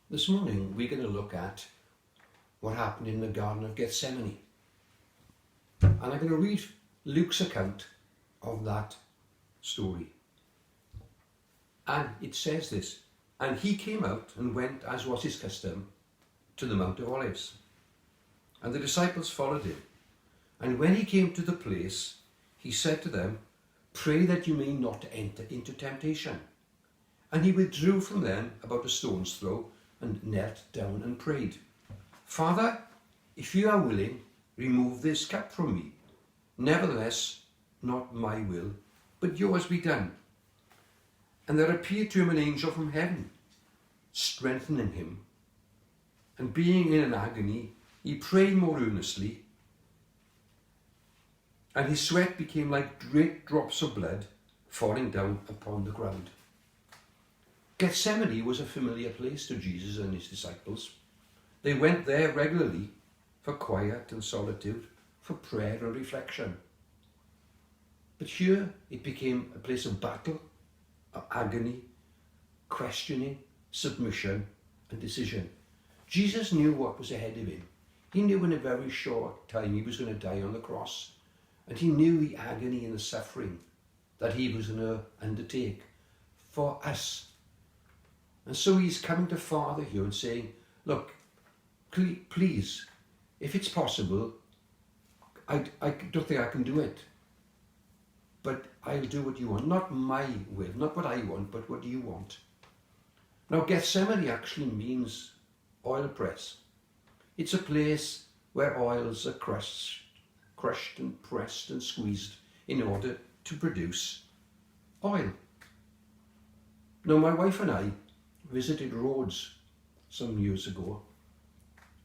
This morning we're going to look at what happened in the Garden of Gethsemane. And I'm going to read Luke's account of that story. And it says this: "And he came out and went, as was his custom, to the Mount of Olives. And the disciples followed him. And when he came to the place, he said to them, 'Pray that you may not enter into temptation.' And he withdrew from them about a stone's throw and knelt down and prayed, 'Father, if you are willing, remove this cup from me. Nevertheless, not my will, but yours be done.' And there appeared to him an angel from heaven, strengthening him. And being in an agony, he prayed more earnestly, and his sweat became like great drops of blood falling down upon the ground." Gethsemane was a familiar place to Jesus and his disciples. They went there regularly for quiet and solitude, for prayer and reflection. But here it became a place of battle, of agony, questioning, submission and decision. Jesus knew what was ahead of him. He knew in a very short time he was going to die on the cross. And he knew the agony and the suffering that he was going to undertake for us. And so he's coming to Father here and saying, "Look, please, if it's possible, I don't think I can do it. But I'll do what you want. Not my will, not what I want, but what you want." Now, Gethsemane actually means oil press. It's a place where oils are crushed and pressed and squeezed in order to produce oil. Now, my wife and I visited Rhodes some years ago.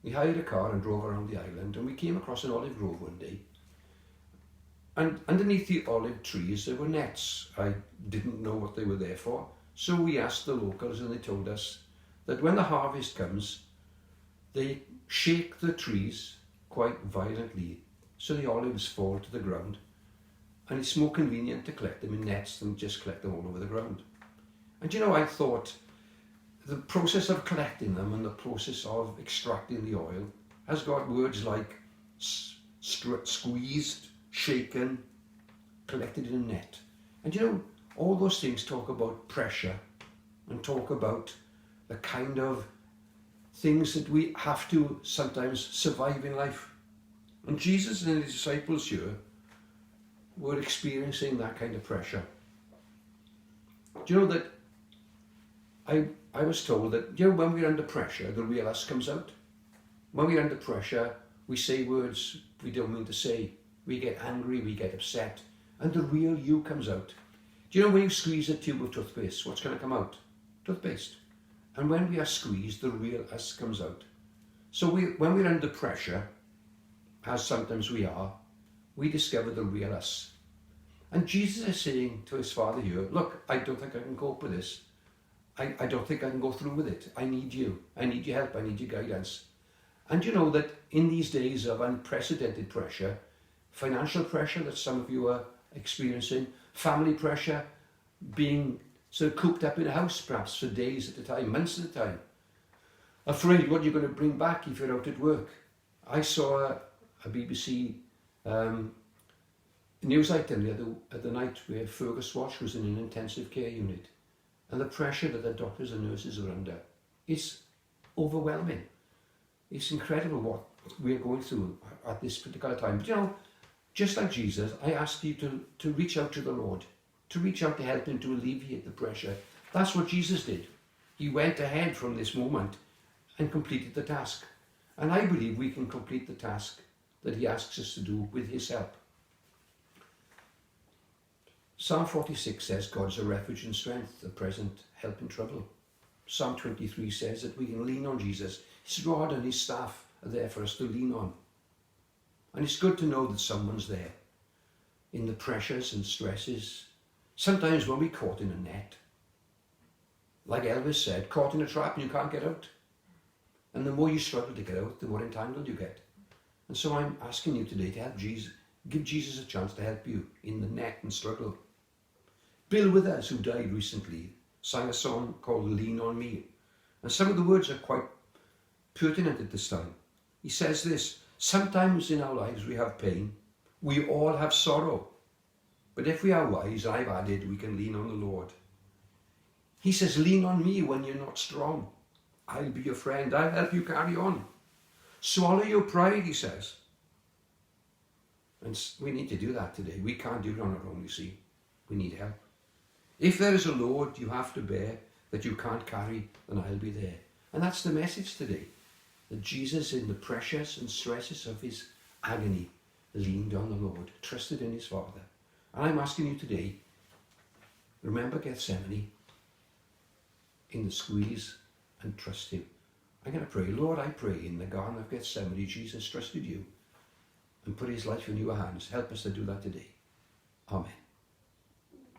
We hired a car and drove around the island, and we came across an olive grove one day. And underneath the olive trees there were nets. I didn't know what they were there for, so we asked the locals, and they told us that when the harvest comes, they shake the trees quite violently so the olives fall to the ground, and it's more convenient to collect them in nets than just collect them all over the ground. And I thought the process of collecting them and the process of extracting the oil has got words like squeezed, shaken, collected in a net. And all those things talk about pressure and talk about the kind of things that we have to sometimes survive in life. And Jesus and his disciples here were experiencing that kind of pressure. Do you know that I was told that when we're under pressure, the real us comes out. When we're under pressure, we say words we don't mean to say. We get angry, we get upset, and the real you comes out. Do you know when you squeeze a tube of toothpaste, what's going to come out? Toothpaste. And when we are squeezed, the real us comes out. So when we're under pressure, as sometimes we are, we discover the real us. And Jesus is saying to his Father here, "Look, I don't think I can cope with this. I don't think I can go through with it. I need you. I need your help. I need your guidance." And you know that in these days of unprecedented pressure, financial pressure that some of you are experiencing, family pressure, being sort of cooped up in a house perhaps for days at a time, months at a time, afraid what you're going to bring back if you're out at work. I saw a BBC news item the other night where Fergus Walsh was in an intensive care unit, and the pressure that the doctors and nurses are under is overwhelming. It's incredible what we're going through at this particular time. But just like Jesus, I ask you to reach out to the Lord, to reach out to help him to alleviate the pressure. That's what Jesus did. He went ahead from this moment and completed the task. And I believe we can complete the task that he asks us to do with his help. Psalm 46 says God's a refuge and strength, a present help in trouble. Psalm 23 says that we can lean on Jesus. His rod and his staff are there for us to lean on. And it's good to know that someone's there in the pressures and stresses. Sometimes when we're caught in a net, like Elvis said, caught in a trap and you can't get out. And the more you struggle to get out, the more entangled you get. And so I'm asking you today to help Jesus, give Jesus a chance to help you in the net and struggle. Bill Withers, who died recently, sang a song called "Lean on Me." And some of the words are quite pertinent at this time. He says this, sometimes in our lives we have pain. We all have sorrow. But if we are wise, I've added, we can lean on the Lord. He says, lean on me when you're not strong. I'll be your friend. I'll help you carry on. Swallow your pride, he says. And we need to do that today. We can't do it on our own, you see. We need help. If there is a load you have to bear that you can't carry, then I'll be there. And that's the message today. That Jesus, in the pressures and stresses of his agony, leaned on the Lord, trusted in his Father. And I'm asking you today, remember Gethsemane, in the squeeze, and trust him. I'm going to pray. Lord, I pray in the Garden of Gethsemane, Jesus trusted you and put his life in your hands. Help us to do that today. Amen.